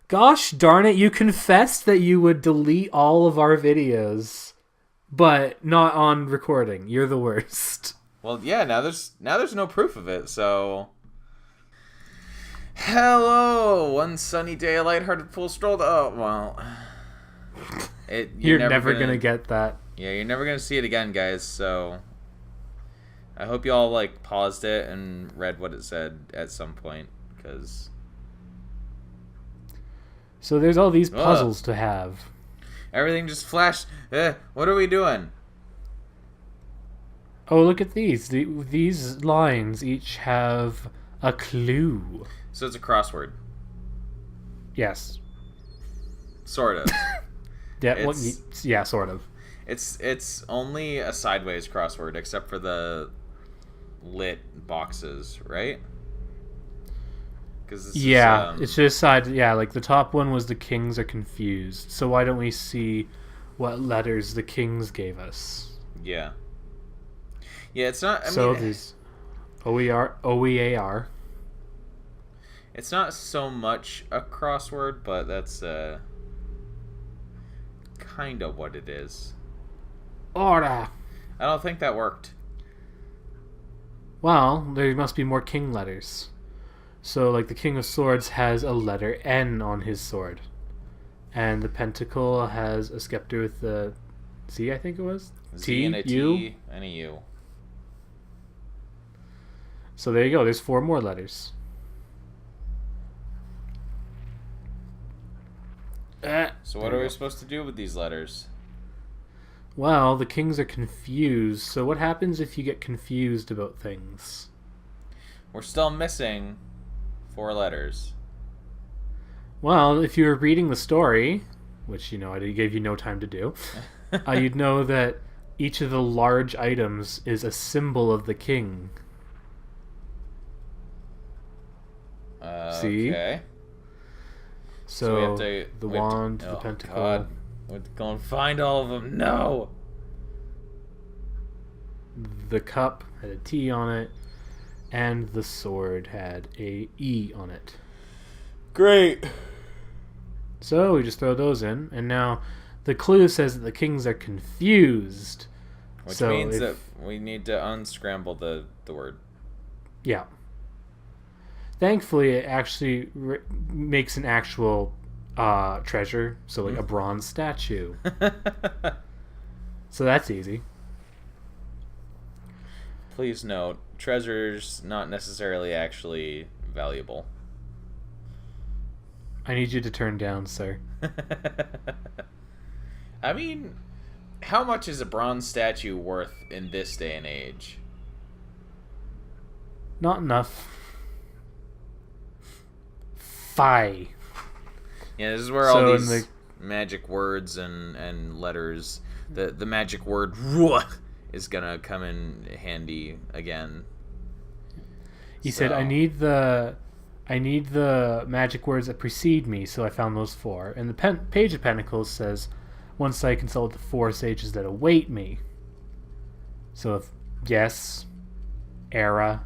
Gosh darn it, you confessed that you would delete all of our videos, but not on recording. You're the worst. Well, yeah, now there's no proof of it, so... Hello! One sunny day, a lighthearted fool strolled... Oh, well... You're never gonna get that. Yeah, you're never gonna see it again, guys, so... I hope you all, like, paused it and read what it said at some point, because... So there's all these puzzles to have. Everything just flashed. What are we doing? Oh, look at these. These lines each have a clue. So it's a crossword. Yes. Sort of. Yeah, sort of. It's only a sideways crossword, except for the lit boxes, right? It's just side. Yeah, like the top one was the kings are confused. So why don't we see what letters the kings gave us? Yeah. Yeah, it's not. There's OEAR. It's not so much a crossword, but that's kind of what it is. Order. I don't think that worked. Well, there must be more king letters. So, like, the King of Swords has a letter N on his sword. And the Pentacle has a scepter with the Z, I think it was? Z and a T and a U. So there you go. There's 4 more letters. So what are we supposed to do with these letters? Well, the kings are confused. So what happens if you get confused about things? We're still missing 4 letters. Well, if you were reading the story, which, I gave you no time to do, you'd know that each of the large items is a symbol of the king. See? Okay. So we have the wand, the pentacle. God. We have to go and find all of them. No! The cup had a T on it, and the sword had a E on it. Great! So we just throw those in, and now the clue says that the kings are confused. Which means that we need to unscramble the word. Yeah. Thankfully, it actually makes an actual treasure, so like a bronze statue. So that's easy. Please note, treasure's not necessarily actually valuable. I need you to turn down, sir. I mean, how much is a bronze statue worth in this day and age? Not enough. Phi. Yeah, this is where all these magic words and letters, the magic word is gonna come in handy again. He said, I need the magic words that precede me, so I found those 4. And the Page of Pentacles says, once I consult the 4 sages that await me. So if yes, era,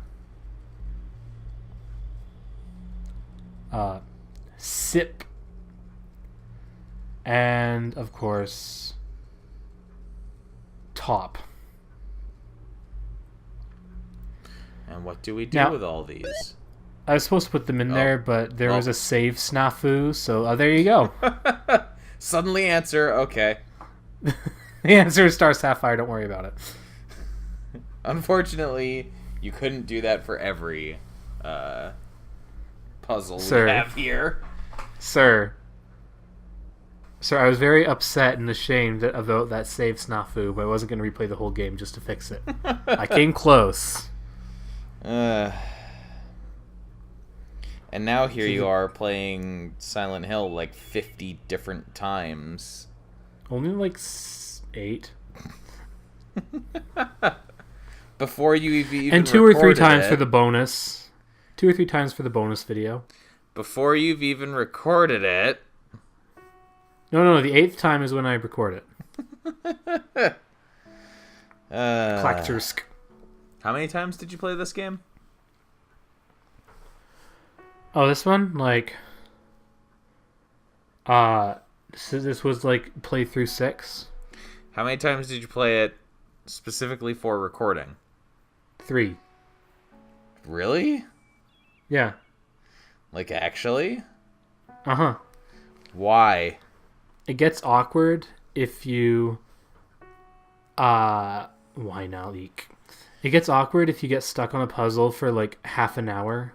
sip, and of course top. And what do we do with all these? I was supposed to put them in there, but there was a save snafu, so there you go. Suddenly answer, okay. The answer is Star Sapphire, don't worry about it. Unfortunately, you couldn't do that for every puzzle we have here. Sir, I was very upset and ashamed about that save snafu, but I wasn't going to replay the whole game just to fix it. I came close. And now here you are playing Silent Hill like 50 different times. Only like 8. Before you even and 2 or 3 times for the bonus. 2 or 3 times for the bonus video. Before you've even recorded it. No, the 8th time is when I record it. Klaktursk. How many times did you play this game? Oh, this one? Like So this was like playthrough 6. How many times did you play it specifically for recording? 3. Really? Yeah. Like, actually? Uh-huh. Why? It gets awkward if you... Why not leak? It gets awkward if you get stuck on a puzzle for like half an hour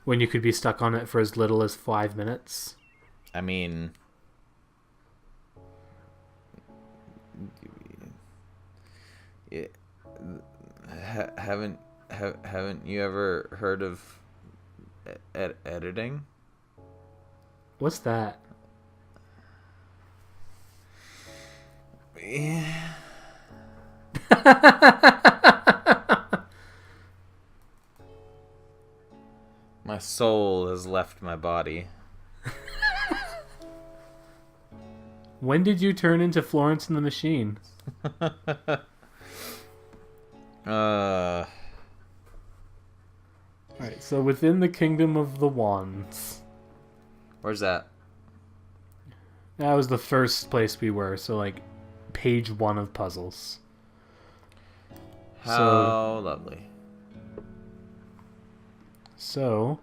when you could be stuck on it for as little as 5 minutes. I mean... Haven't you ever heard of editing? What's that? Yeah. My soul has left my body. When did you turn into Florence and the Machine? Alright, so within the Kingdom of the Wands. Where's that? That was the first place we were, so like page 1 of puzzles. How lovely. So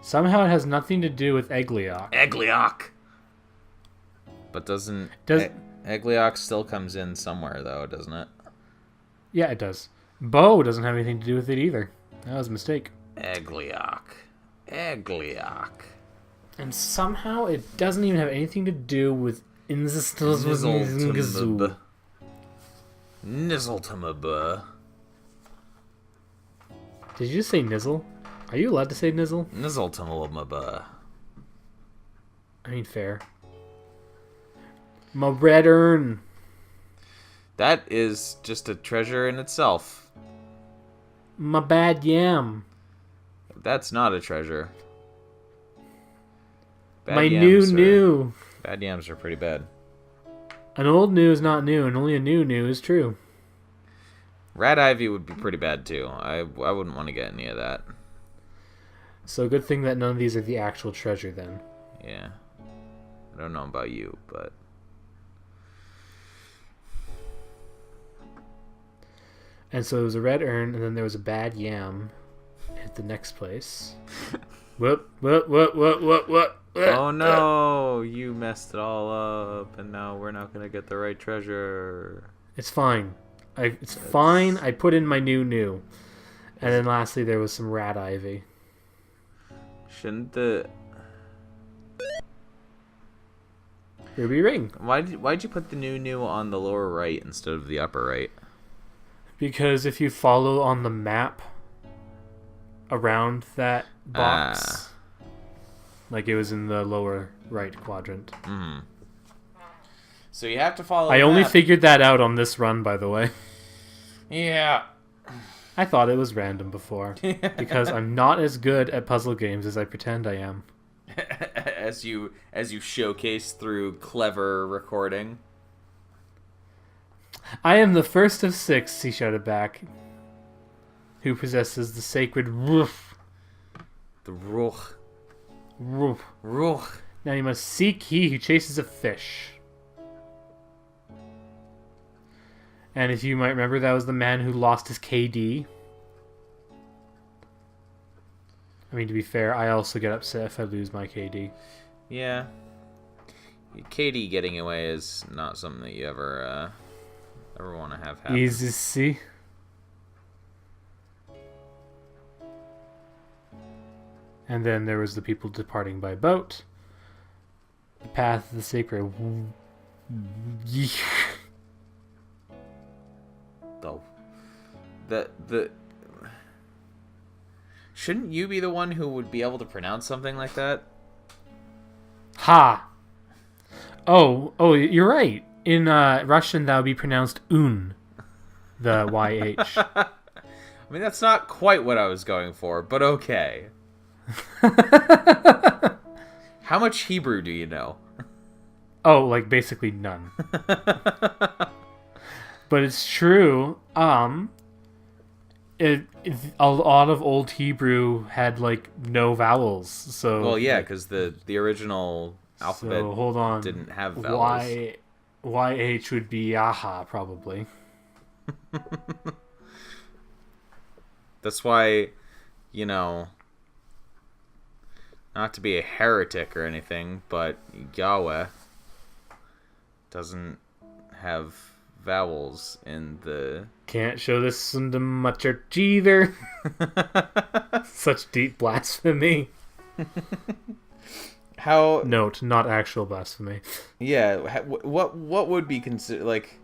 somehow it has nothing to do with Egliok. Egliok! But doesn't Egliok still comes in somewhere though, doesn't it? Yeah, it does. Bo doesn't have anything to do with it either. That was a mistake. Egliok. And somehow it doesn't even have anything to do with Nizzletumaba. Nizzletumaba. Did you just say Nizzle? Are you allowed to say Nizzle? Nizzletumaba. I mean, fair. My red urn. That is just a treasure in itself. My bad yam. That's not a treasure. My new. Bad yams are pretty bad. An old new is not new, and only a new is true. Rat ivy would be pretty bad too. I wouldn't want to get any of that. So good thing that none of these are the actual treasure then. Yeah. I don't know about you, but... And so there was a red urn, and then there was a bad yam at the next place. What? Oh no! You messed it all up, and now we're not gonna get the right treasure. It's fine. It's fine. I put in my new. And then lastly, there was some rat ivy. Shouldn't the... Ruby ring. Why'd you put the new on the lower right instead of the upper right? Because if you follow on the map around that box, like it was in the lower right quadrant. Mm-hmm. So you have to follow I only figured that out on this run, by the way. Yeah. I thought it was random before. Because I'm not as good at puzzle games as I pretend I am. as you showcase through clever recording. I am the first of 6, he shouted back, who possesses the sacred Ruch. The Ruch. Ruch. Ruch. Now you must seek he who chases a fish. And if you might remember, that was the man who lost his KD. I mean, to be fair, I also get upset if I lose my KD. Yeah. KD getting away is not something that you ever want to have happen. Easy see. And then there was the people departing by boat. The path of the sacred. The shouldn't you be the one who would be able to pronounce something like that? Ha! Oh, you're right. In Russian, that would be pronounced un, the YH. I mean, that's not quite what I was going for, but okay. How much Hebrew do you know? Oh, like basically none. But it's true. A lot of Old Hebrew had like no vowels. So well, yeah, because the original alphabet so hold on. didn't have vowels. YH would be Yaha probably. That's why, you know, not to be a heretic or anything, but Yahweh doesn't have vowels in the... Can't show this into my church either. Such deep blasphemy. How... Note, not actual blasphemy. Yeah, what would be considered, like...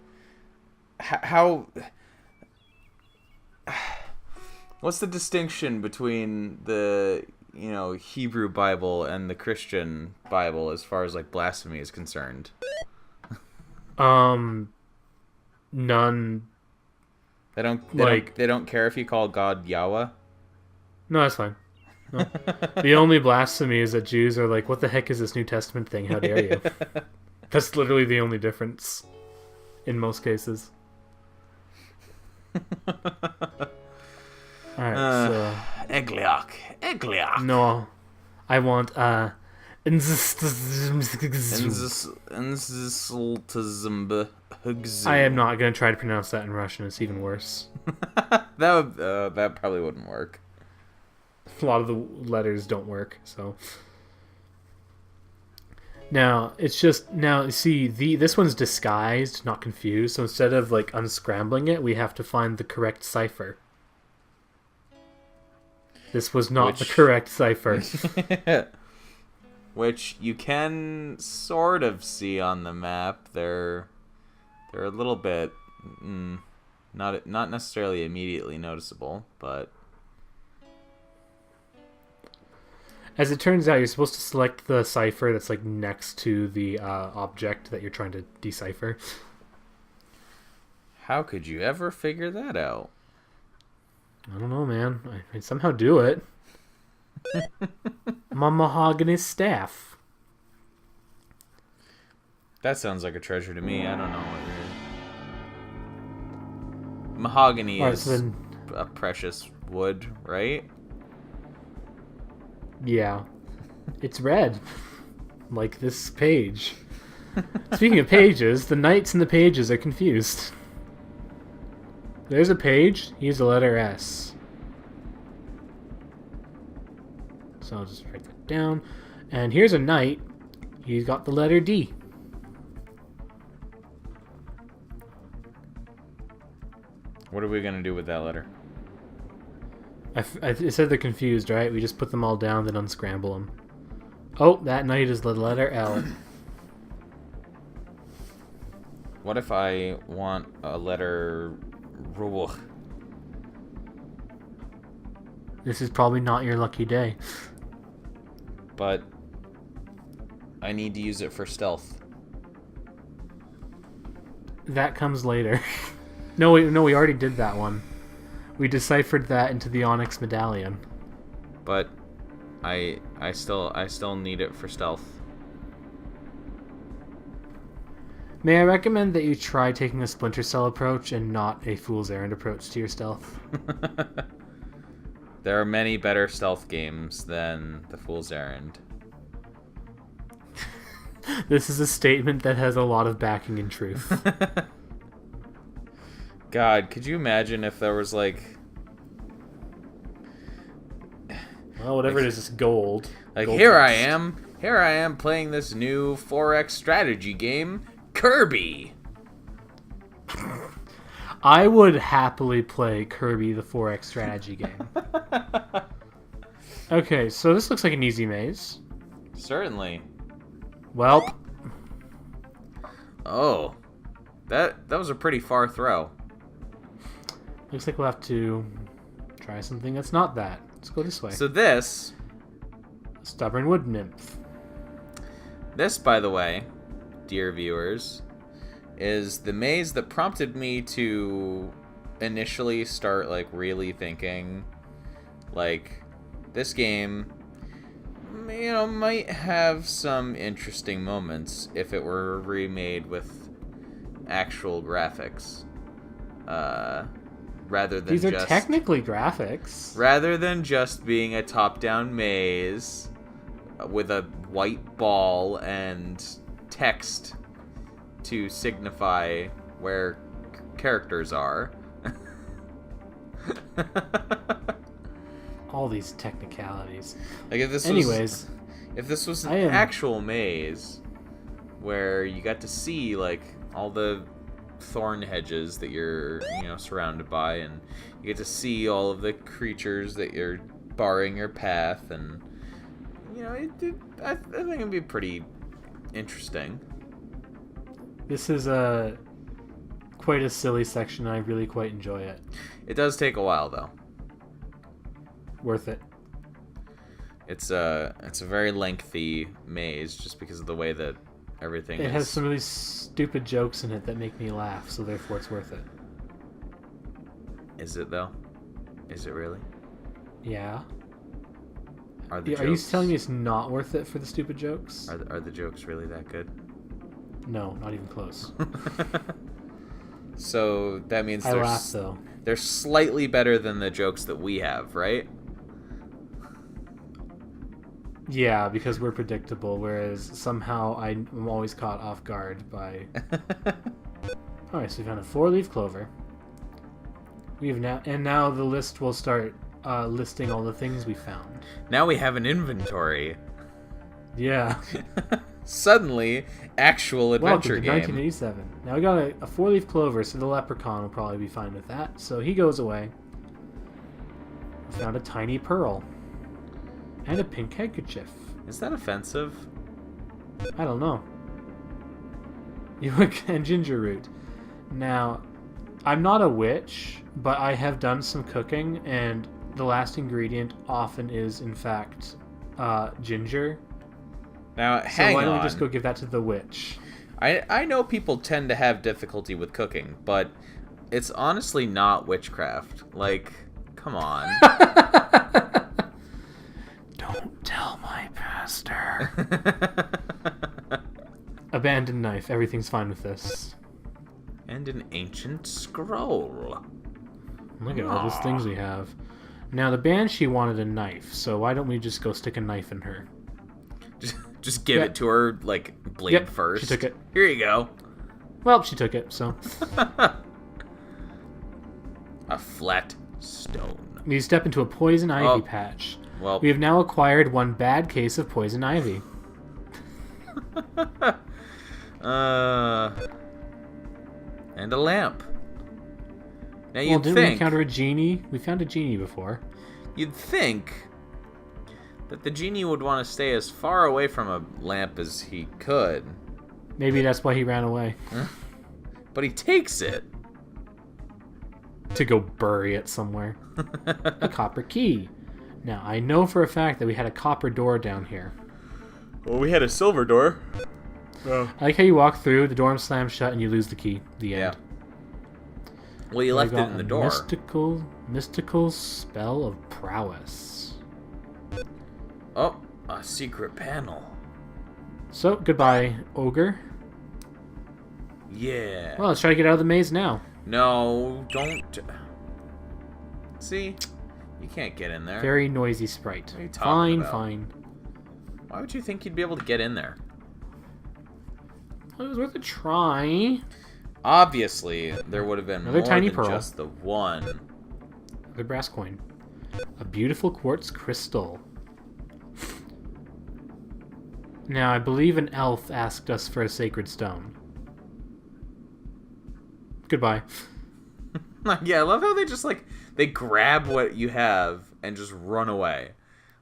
How... What's the distinction between the, you know, Hebrew Bible and the Christian Bible as far as, like, blasphemy is concerned? None. They don't care if you call God Yahweh? No, that's fine. No. The only blasphemy is that Jews are like, what the heck is this New Testament thing? How dare you? That's literally the only difference in most cases. Alright, so... Egliok. No, I want, I am not going to try to pronounce that in Russian. It's even worse. That probably wouldn't work. A lot of the letters don't work, so... Now, it's just... Now, see, this one's disguised, not confused, so instead of, like, unscrambling it, we have to find the correct cipher. This was not the correct cipher. Which you can sort of see on the map. They're a little bit not necessarily immediately noticeable, but as it turns out, you're supposed to select the cipher that's like next to the object that you're trying to decipher. How could you ever figure that out? I don't know, man. I somehow do it. My mahogany staff. That sounds like a treasure to me. I don't know what you're... Mahogany is a precious wood, right? Yeah. It's red. Like this page. Speaking of pages, the knights in the pages are confused. There's a page. Use the letter S. So I'll just write that down. And here's a knight. He's got the letter D. What are we going to do with that letter? I said they're confused, right? We just put them all down, then unscramble them. Oh, that knight is the letter L. What if I want a letter... This is probably not your lucky day. But I need to use it for stealth. That comes later. No, we already did that one. We deciphered that into the Onyx Medallion. But I still need it for stealth. May I recommend that you try taking a Splinter Cell approach and not a Fool's Errand approach to your stealth? There are many better stealth games than the Fool's Errand. This is a statement that has a lot of backing in truth. God, could you imagine if there was like... Well, whatever it is, it's gold. Like, gold here dust. I am playing this new 4X strategy game, Kirby. I would happily play Kirby the 4X strategy game. Okay, so this looks like an easy maze. Certainly. Well. Oh. That was a pretty far throw. Looks like we'll have to try something that's not that. Let's go this way. So this... Stubborn Wood Nymph. This, by the way, dear viewers, is the maze that prompted me to initially start, like, really thinking, like, this game, you know, might have some interesting moments if it were remade with actual graphics. rather than These are just technically graphics. rather than just being a top-down maze with a white ball and text to signify where characters are. All these technicalities. Like if this was an actual maze where you got to see like all the thorn hedges that you're surrounded by, and you get to see all of the creatures that you're barring your path, and I think it'd be pretty interesting. This is quite a silly section. I really quite enjoy it. It does take a while though. Worth it. It's a very lengthy maze just because of the way that everything It has some really stupid jokes in it that make me laugh, so therefore it's worth it. Is it though? Is it really? Yeah. Are you telling me it's not worth it for the stupid jokes? Are the jokes really that good? No, not even close. So that means I laugh though. They're slightly better than the jokes that we have, right? Yeah, because we're predictable, whereas somehow I'm always caught off guard by... Alright, so we found a 4-leaf clover. Now the list will start listing all the things we found. Now we have an inventory. Yeah. Suddenly, actual adventure game. Welcome to 1987. Now we got a 4-leaf clover, so the leprechaun will probably be fine with that. So he goes away. We found a tiny pearl. And a pink handkerchief. Is that offensive? I don't know. And ginger root. Now, I'm not a witch, but I have done some cooking, and the last ingredient often is, in fact, ginger. Now, hang on. So why don't we just go give that to the witch? I know people tend to have difficulty with cooking, but it's honestly not witchcraft. Like, come on. Don't tell my pastor. Abandoned knife. Everything's fine with this. And an ancient scroll. Look at all those things we have. Now, the banshee wanted a knife, so why don't we just go stick a knife in her? Just give it to her, like, blade first. She took it. Here you go. Well, she took it, so. A flat stone. We step into a poison ivy patch. Well, We have now acquired one bad case of poison ivy. And a lamp. Now Well, didn't we encounter a genie? We found a genie before. You'd think that the genie would want to stay as far away from a lamp as he could. Maybe that's why he ran away. But he takes it. To go bury it somewhere. A copper key. Now, I know for a fact that we had a copper door down here. Well, we had a silver door. I like how you walk through, the door slams shut, and you lose the key. The end. Well, you left it in the door. Mystical spell of prowess. Oh, a secret panel. So, goodbye, ogre. Yeah. Well, let's try to get out of the maze now. No, don't. See? You can't get in there. Very noisy sprite. What are you talking about? Fine. Why would you think you'd be able to get in there? Well, it was worth a try. Obviously, there would have been Another more tiny than pearl. just the one. The brass coin. A beautiful quartz crystal. Now, I believe an elf asked us for a sacred stone. Goodbye. Yeah, I love how they just, like, they grab what you have and just run away.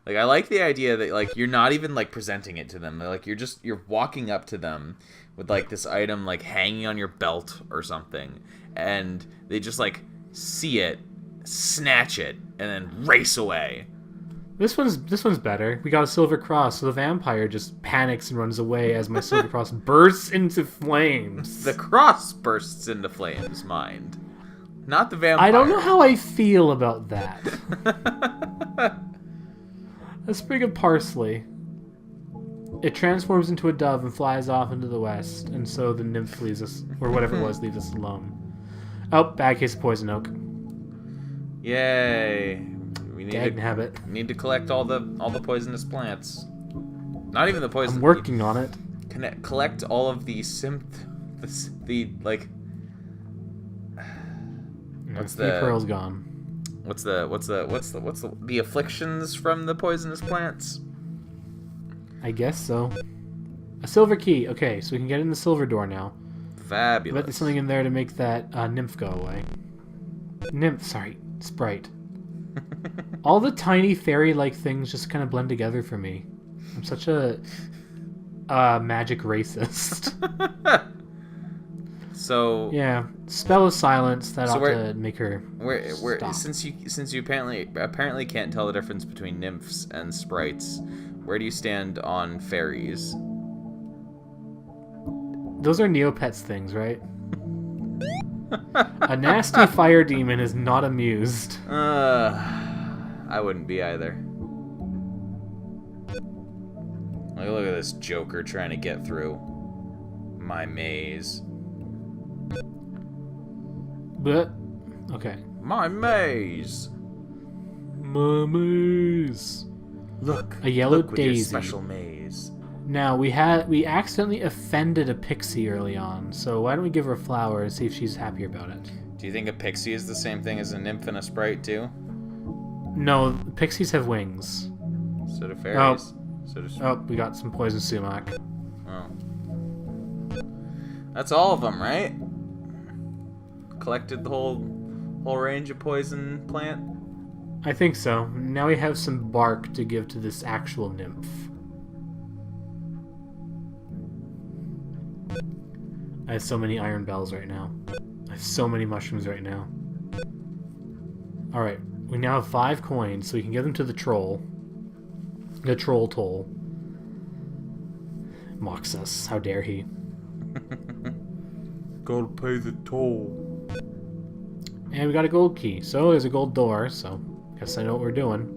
Like, I like the idea that, like, you're not even, like, presenting it to them. Like, you're walking up to them with, like, this item, like, hanging on your belt or something. And they just, like, see it, snatch it, and then race away. This one's better. We got a silver cross, so the vampire just panics and runs away as my silver cross bursts into flames. The cross bursts into flames, mind. Not the vampire. I don't know how I feel about that. A sprig of parsley. It transforms into a dove and flies off into the west, and so the nymph leaves us, or whatever it was, leaves us alone. Oh, bad case of poison oak. Yay! We Gag habit. need to collect all the poisonous plants. Not even the poison. I'm working on it. Collect all of the What's the pearl's gone? What's the afflictions from the poisonous plants? I guess so. A silver key. Okay, so we can get in the silver door now. I Fabulous. bet there's something in there to make that nymph go away. Sprite. All the tiny fairy-like things just kind of blend together for me. I'm such a magic racist. So yeah, spell of silence that ought to make her stop. Since you apparently can't tell the difference between nymphs and sprites, where do you stand on fairies? Those are Neopets things, right? A nasty fire demon is not amused. I wouldn't be either. Like, look at this Joker trying to get through my maze. But okay. My maze. My maze. Look, a yellow with your daisy. Special maze. Now we accidentally offended a pixie early on, so why don't we give her a flower and see if she's happy about it? Do you think a pixie is the same thing as a nymph and a sprite too? No, pixies have wings. So do fairies. We got some poison sumac. Oh. That's all of them, right? Collected the whole range of poison plant? I think so. Now we have some bark to give to this actual nymph. I have so many iron bells right now. I have so many mushrooms right now. Alright, we now have 5 coins, so we can give them to the troll. The troll toll. Mocks us. How dare he. Gotta pay the toll. And we got a gold key. So there's a gold door, so guess I know what we're doing.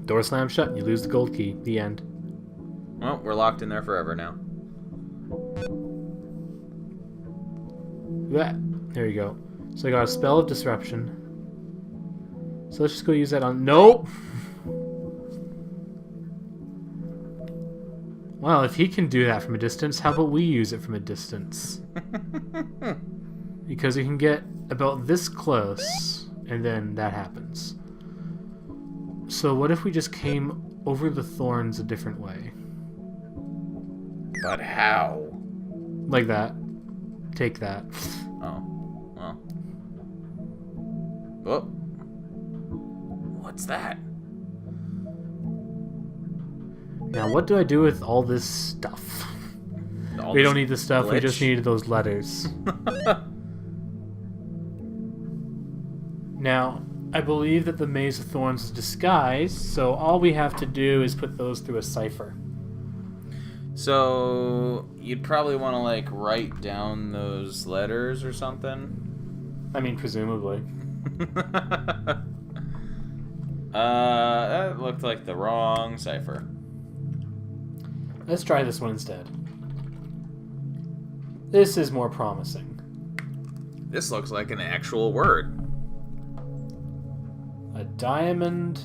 Door slammed shut, you lose the gold key. The end. Well, we're locked in there forever now. There you go. So I got a spell of disruption. So let's just go use that on... Nope! Well, if he can do that from a distance, how about we use it from a distance? Because we can get about this close, and then that happens. So what if we just came over the thorns a different way? But how? Like that. Take that. Oh. Well. Oh. What's that? Now, what do I do with all this stuff? We don't need the stuff, glitch? we just need those letters. Now, I believe that the Maze of Thorns is disguised, so all we have to do is put those through a cipher. So, you'd probably want to, like, write down those letters or something? I mean, presumably. That looked like the wrong cipher. Let's try this one instead. This is more promising. This looks like an actual word. A diamond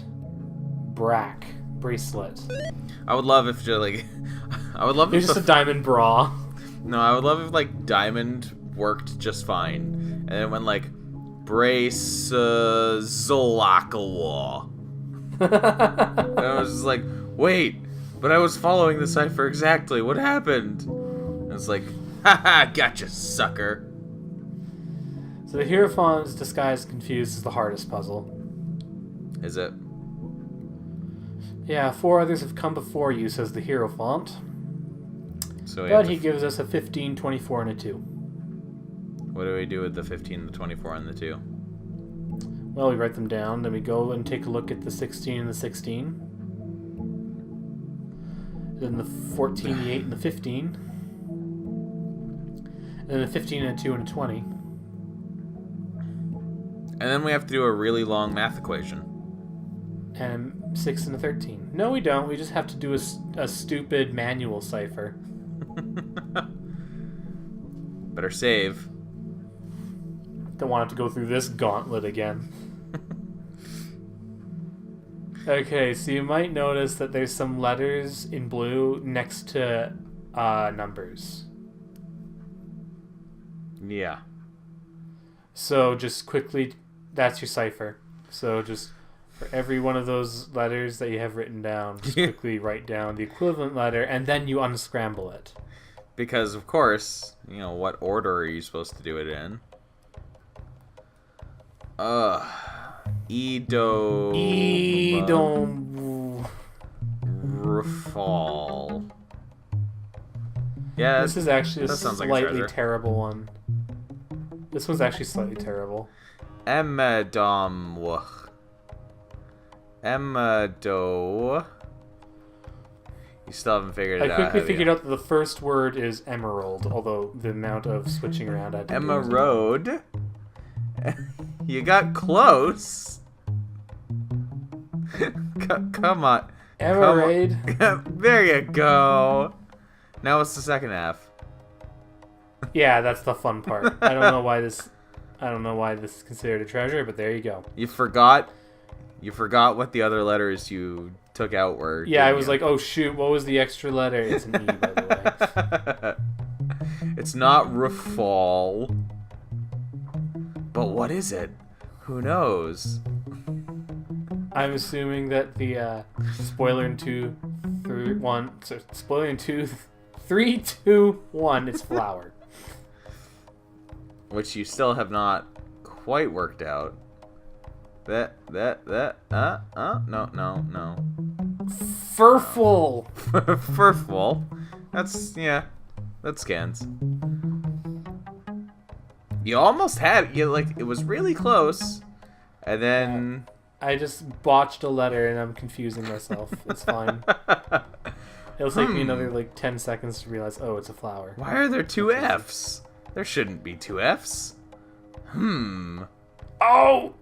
bracelet. I would love if, like... I would love It's if just a diamond bra. No, I would love if, like, diamond worked just fine. And then when, like, brace Zolakawa. And I was just like, wait, but I was following the cipher exactly. What happened? And it's like, haha, gotcha, sucker. So the Hierophant's disguise confused is the hardest puzzle. Is it? Yeah, 4 others have come before you, says the Hierophant. So But he gives us a 15, 24, and a 2. What do we do with the 15, the 24, and the 2? Well, we write them down, then we go and take a look at the 16 and the 16. Then the 14, the 8, and the 15. And then the 15 and a 2 and a 20. And then we have to do a really long math equation. And 6 and a 13. No, we don't. We just have to do a stupid manual cipher. Better save. Don't want to go through this gauntlet again. Okay, so you might notice that there's some letters in blue next to numbers. Yeah. So just quickly, that's your cipher. So just for every one of those letters that you have written down, just quickly write down the equivalent letter, and then you unscramble it. Because, of course, what order are you supposed to do it in? Rafal. Yeah, this is actually a slightly slightly terrible one. This one's actually slightly terrible. Emmedomwch. Emmedo. You still haven't figured it out. I quickly figured out that the first word is emerald, although the amount of switching around I had to do. Emerald. You got close. Come on. Emerald. There you go. Now what's the second half? Yeah, that's the fun part. I don't know why this is considered a treasure, but there you go. You forgot what the other letters you took out were. Yeah, I was like, oh shoot, what was the extra letter? It's an E, by the way. It's not Rafal. But what is it? Who knows? I'm assuming that the spoiler in 3, 2, 1, it's flower. Which you still have not quite worked out. No. Furful. Furful. That scans. You almost had it was really close, and then I just botched a letter and I'm confusing myself. It's fine. It'll take me another 10 seconds to realize, oh, it's a flower. Why are there 2 F's? There shouldn't be 2 F's. Oh!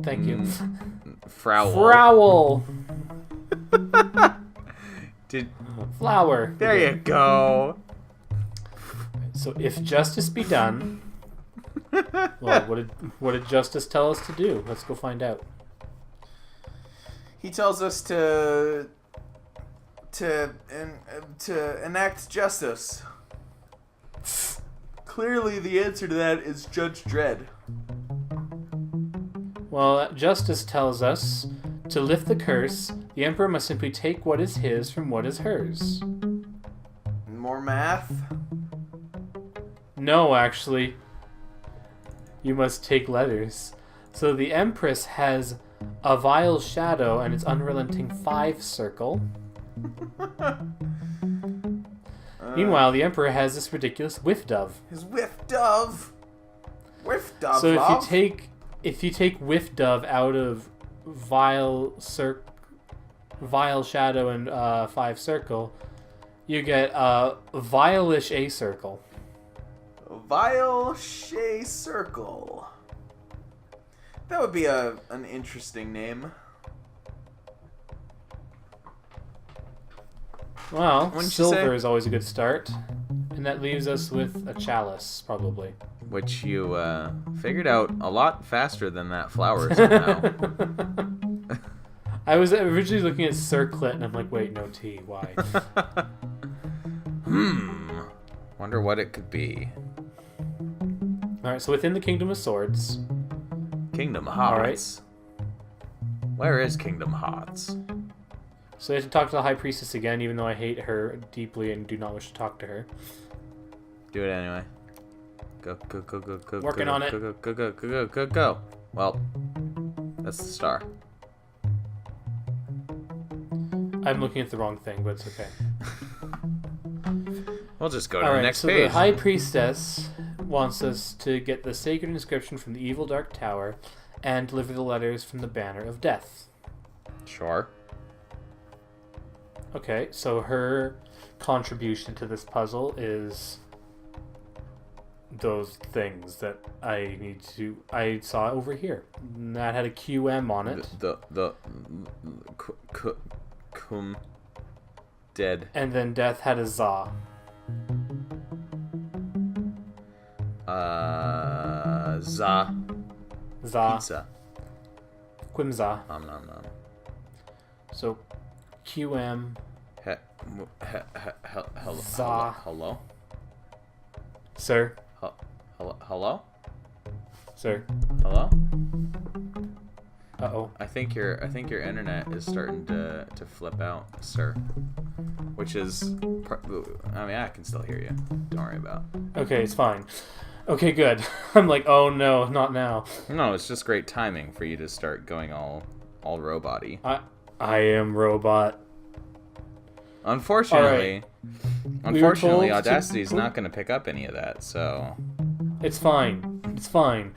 Thank you. Frowl. Flower. There you go. So if justice be done, well, what did justice tell us to do? Let's go find out. He tells us to enact justice. Clearly, the answer to that is Judge Dredd. Well, justice tells us to lift the curse. The emperor must simply take what is his from what is hers. More math? No, actually. You must take letters. So the Empress has a vile shadow and its unrelenting 5 circle. Meanwhile, the Emperor has this ridiculous whiff dove. His whiff dove. Whiff dove. So love. if you take whiff dove out of vile shadow and 5 circle, you get a vile-ish A circle. Vile Shea Circle. That would be an interesting name. Well, silver is always a good start. And that leaves us with a chalice, probably. Which you figured out a lot faster than that flower somehow. I was originally looking at circlet, and I'm like, wait, no T, why? Wonder what it could be. Alright, so within the Kingdom of Swords. Kingdom Hearts? Right. Where is Kingdom Hearts? So you have to talk to the High Priestess again, even though I hate her deeply and do not wish to talk to her. Do it anyway. Go. Working on it. Go. Well, that's the star. I'm looking at the wrong thing, but it's okay. We'll just go to the next page. So the High Priestess wants us to get the sacred inscription from the evil Dark Tower and deliver the letters from the Banner of Death. Sure. Okay, so her contribution to this puzzle is those things that I saw over here. And that had a QM on it. Dead. And then death had a za. Za. Za. Pizza. Quimza. Nom nom nom. So, QM. Za. Hello? Sir. Hello? Sir. Hello? Uh-oh. I think your internet is starting to flip out, sir. Which is, I mean, I can still hear you. Don't worry about it. Okay, it's fine. Okay, good. I'm like, oh no, not now. No, it's just great timing for you to start going all robot-y. I am robot. Unfortunately, told Audacity is not going to pick up any of that, so... It's fine. It's fine.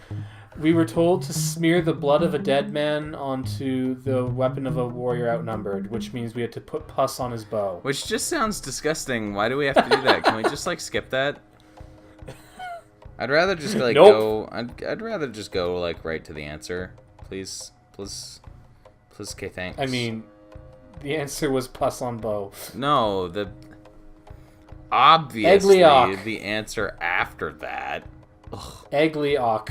We were told to smear the blood of a dead man onto the weapon of a warrior outnumbered, which means we had to put pus on his bow. Which just sounds disgusting. Why do we have to do that? Can we just, like, skip that? I'd rather just, like, Nope. I'd rather just go, like, right to the answer. Please, okay, thanks. I mean, the answer was pus on bow. No, obviously, Egliok. the answer after that... Ugh. Egliok.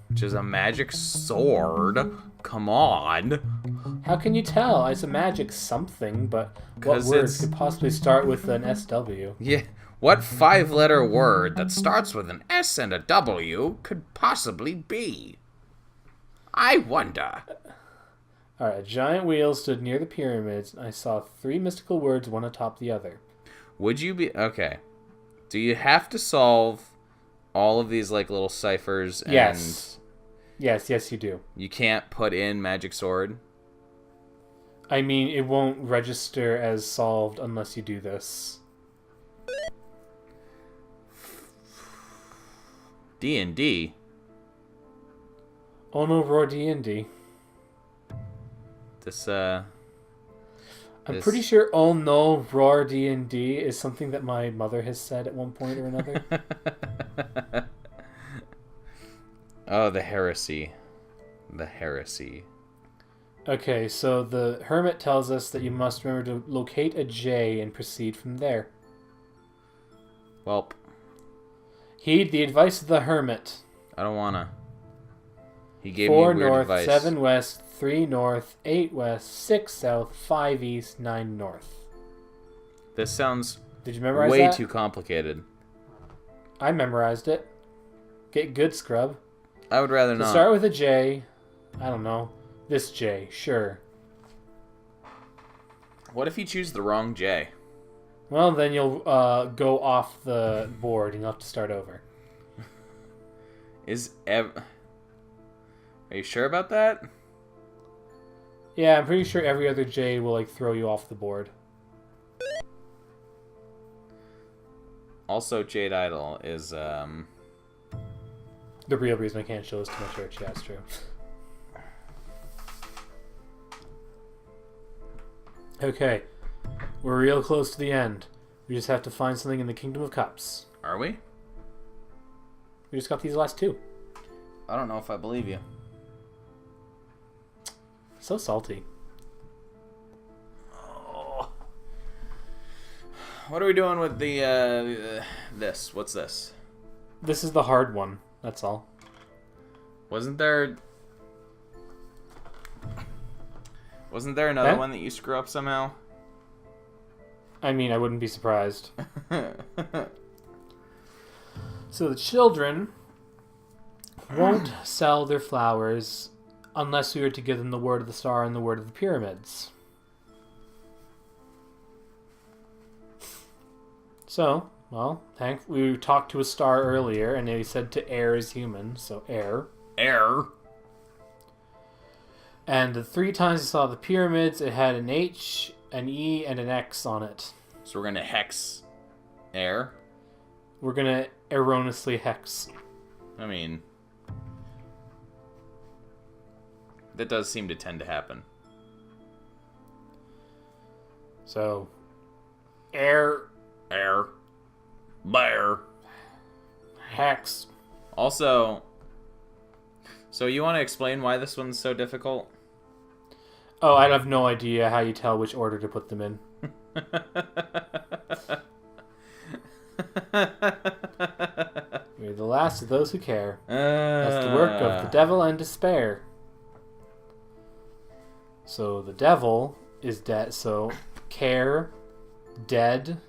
Which is a magic sword. Come on. How can you tell? It's a magic something, but what 'Cause words it's- could possibly start with an SW? Yeah. What 5-letter word that starts with an S and a W could possibly be? I wonder. Alright, a giant wheel stood near the pyramids, and I saw 3 mystical words, one atop the other. Would you be... Okay. Do you have to solve all of these, like, little ciphers and... Yes, you do. You can't put in magic sword? I mean, it won't register as solved unless you do this. D&D? Oh no, Roar D&D. I'm pretty sure "Oh no, Roar D&D" is something that my mother has said at one point or another. Oh, the heresy. The heresy. Okay, so the hermit tells us that you must remember to locate a J and proceed from there. Welp. Heed the advice of the hermit. I don't wanna. He gave 4 me weird north, advice. 7 west, 3 north, 8 west, 6 south, 5 east, 9 north. This sounds Did you memorize way that? too complicated. I memorized it. Get good, scrub. I would rather So not. start with a J. I don't know. This J, sure. What if you choose the wrong J? Well, then you'll go off the board and you'll have to start over. Are you sure about that? Yeah, I'm pretty sure every other J will like throw you off the board. Also, Jade Idol is The real reason I can't show this to my church. Yeah, it's true. Okay, we're real close to the end. We just have to find something in the Kingdom of Cups. Are we? We just got these last 2. I don't know if I believe you. So salty. Oh. What are we doing with the this? What's this? This is the hard one. That's all. Wasn't there another Huh? one that you screw up somehow? I mean, I wouldn't be surprised. So the children won't sell their flowers unless we were to give them the word of the star and the word of the pyramids. So, well, we talked to a star earlier, and they said to err is human, so err. Air. And the 3 times we saw the pyramids, it had an H, an E, and an X on it. So we're gonna hex air. We're gonna erroneously hex. I mean, that does seem to tend to happen. So, air, Bear. hex. Also, so you want to explain why this one's so difficult? Oh, I have no idea how you tell which order to put them in. We're the last of those who care. That's the work of the devil and despair. So the devil is dead. So care, dead,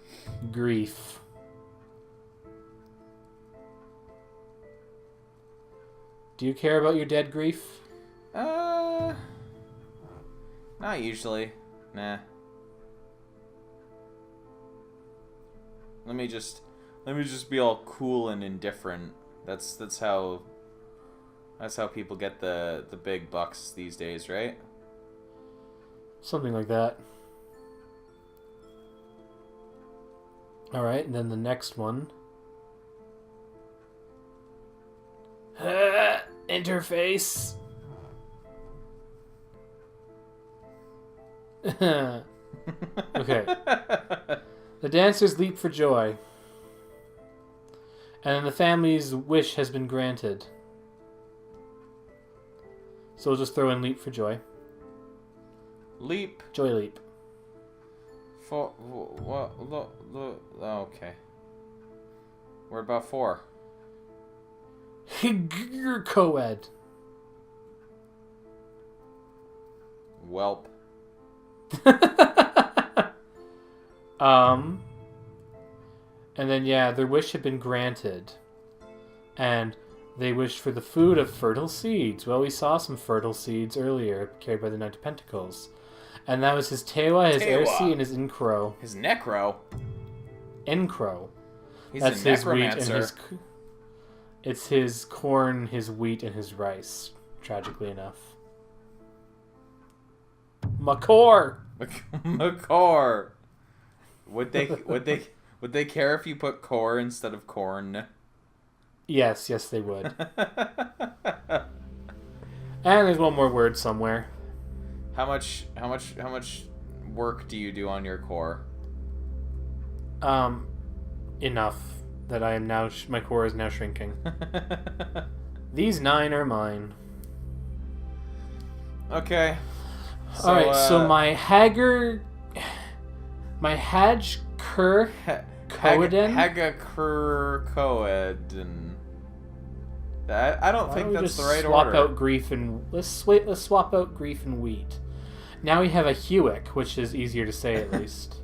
grief. Do you care about your dead grief? Not usually. Nah. Let me just be all cool and indifferent. That's how people get the big bucks these days, right? Something like that. Alright, and then the next one. Interface. Okay. The dancers leap for joy. And then the family's wish has been granted. So we'll just throw in leap for joy. Leap. Joy leap. For what? Okay. We're about 4. Co-ed. Welp. And then, yeah, their wish had been granted. And they wished for the food of fertile seeds. Well, we saw some fertile seeds earlier, carried by the Knight of Pentacles. And that was his Tewa, his Ersi, and his Incro. His Necro. Incro. He's That's a his wheat and necromancer. his... It's his corn, his wheat, and his rice, tragically enough. Makor! Macor. Would they care if you put core instead of corn? Yes, they would. And there's one more word somewhere. How much work do you do on your core? Enough that I am now. My core is now shrinking. These 9 are mine. Okay. So, all right. So my Haj Kur Coeden. Hagakur Coeden. I don't think that's the right swap order. out grief and let's swap out grief and wheat. Now we have a Hewick, which is easier to say at least.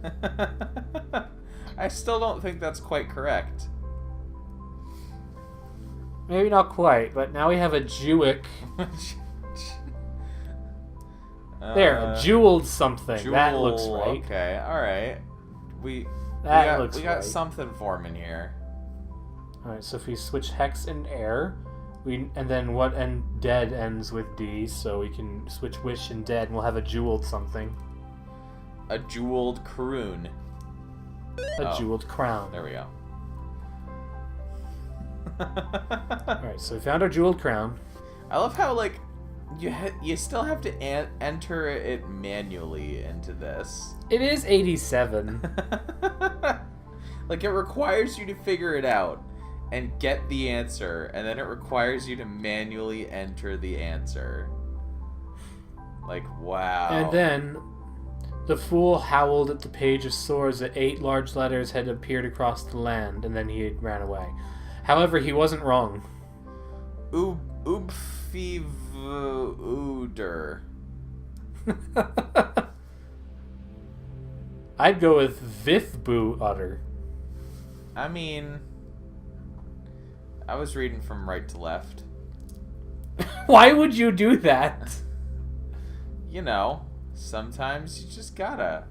I still don't think that's quite correct. Maybe not quite, but now we have a Jewick. There, a jeweled something. That looks right. Okay, all right. We got something forming here. All right, so if we switch hex and air, and then what and dead ends with D, so we can switch wish and dead, and we'll have a jeweled something. A jeweled Karoon. Jeweled crown. There we go. All right, so we found our jeweled crown. I love how like you still have to enter it manually into this. It is 87. Like it requires you to figure it out and get the answer, and then it requires you to manually enter the answer. Like, wow. And then the fool howled at the page of swords that 8 large letters had appeared across the land, and then he ran away. However, he wasn't wrong. Oopfivooder. I'd go with Vithbu Utter. I mean, I was reading from right to left. Why would you do that? You know, sometimes you just gotta.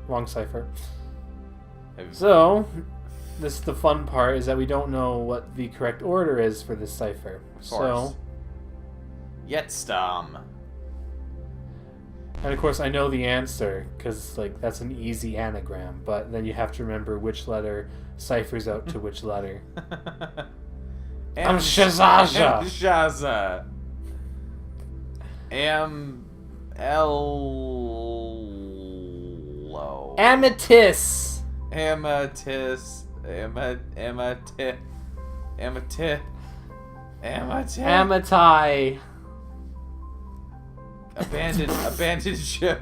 Wrong cipher. So, this is the fun part, is that we don't know what the correct order is for this cipher. So, Yetstam. and of course I know the answer, because like that's an easy anagram, but then you have to remember which letter ciphers out to which letter. Shazaja. Shaza. Amethyst. Amethyst. Amatai. Abandoned ship.